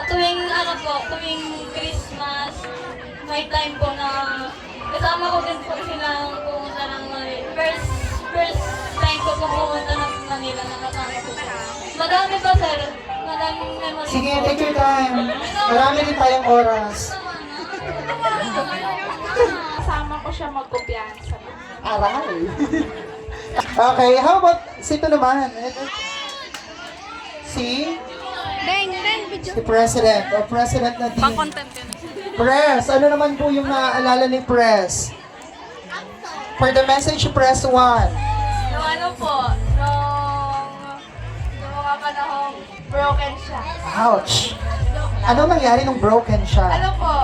Tuwing ano po, tuwing Christmas, may time po na kasama ko din po silang pumunta ng Manila. First time ko pumunta ng Manila, nakasama ko po. Madami pa sir, madaming memories. Sige, take your time. Marami din tayong oras. Kasama ko siya magkumpiyansa. Aray. Okay, how about si ito naman? Si President o President na team. Press, ano naman po yung naaalala ni Press? For the message, press 1. Nung ano po, nung mga panahong broken siya. Ouch. Ano nangyari nung broken siya? Ano po?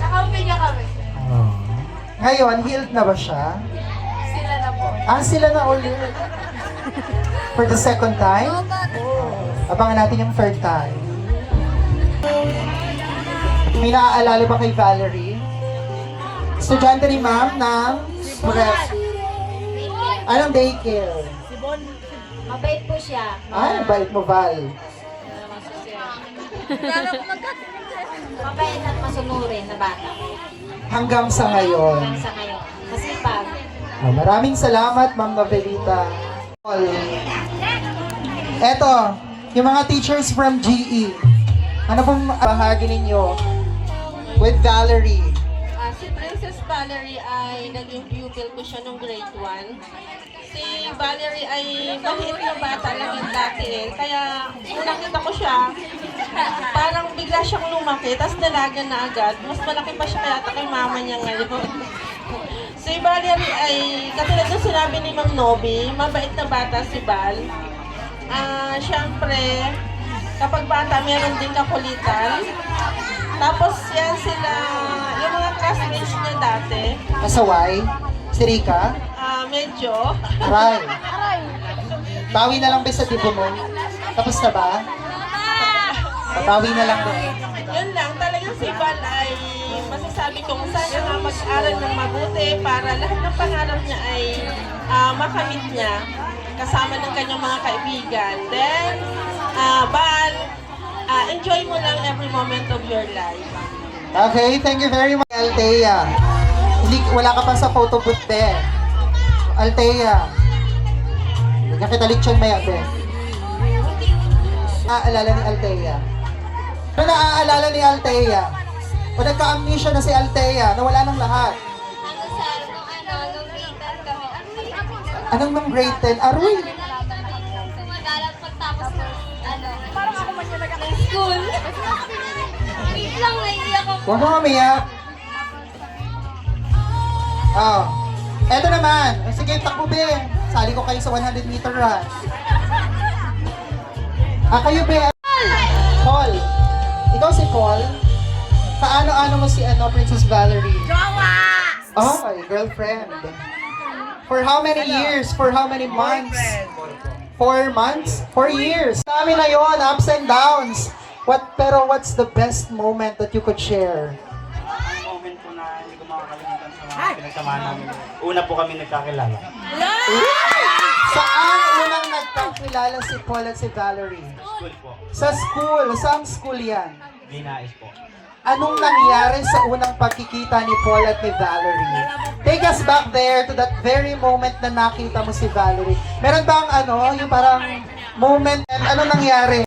Nakampi niya kami. Ngayon, healed na ba siya? Sila na po. Sila na ulit. For the second time? Abangan natin yung third time. May naaalala ba kay Valerie? Estudyante ni ma'am ng Press. Anong daycare? Mabait po siya. Bait mo, Val. Mabait at masunurin na bata. Hanggang sa ngayon. Hanggang sa ngayon. Masipag. Maraming salamat, Ma'am Novelita. Eto, yung mga teachers from GE. Ano pong bahagi ninyo with Valerie? Si Princess Valerie ay naging pupil ko siya nung grade 1. Si Valerie ay maliit na bata lang yung dati eh. Kaya nung nakita ko siya, parang bigla siyang lumaki, tapos dalaga na agad. Mas malaki pa siya kaya kay mama niya ngayon. Si Valerie ay, katulad ng sinabi ni Ma'am Nobi, mabait na bata si Val. Siyempre, kapag bata, meron din kakulitan. Tapos yan sila, yung mga classmates niya dati. Pasaway? Si Rika? Medyo. Aray. Bawi na lang ba sa tipo mo? Tapos na ba? Bawi na lang ba? Yun lang, talagang si Val ay masasabi kong sana nga mag-aral ng mabuti para lahat ng pangarap niya ay makamit niya kasama ng kanyang mga kaibigan. Then, Val, enjoy mo lang every moment of your life. Okay, thank you very much, Althea. Wala ka pa sa photo booth, be. Althea. Nakitalik siya maya, be. Naaalala ni Althea. Ano naaalala ni Althea? O nagka-amnesia na si Althea, nawala ng lahat. Ano sir, nung grade 10 kami. Anong nung grade 10? Aroy! Kumagalat pagtapos ng parang ako ng school. Wait lang, naiiyak ako. Huwag mo mamiyak. Eto naman. Sige, takbo, be. Sali ko kayo sa 100 meter run. Kayo, be. Paul. Ikaw si Paul. Kaano-ano mo si Princess Valerie? Jowa! Oh, my girlfriend. For how many years? For how many months? 4 months? 4 years. Dami na yon, ups and downs. Pero what's the best moment that you could share? Ang moment po na hindi ko makakalimutan sa mga pinagsamahan namin. Una po kami nagkakilala. Saan unang nagkakilala si Paul at si Valerie? School po. Sa school. Saan school yan? Binais po. Anong nangyari sa unang pagkikita ni Paul at ni Valerie? Take us back there to that very moment na nakita mo si Valerie. Meron bang yung parang moment, anong nangyari?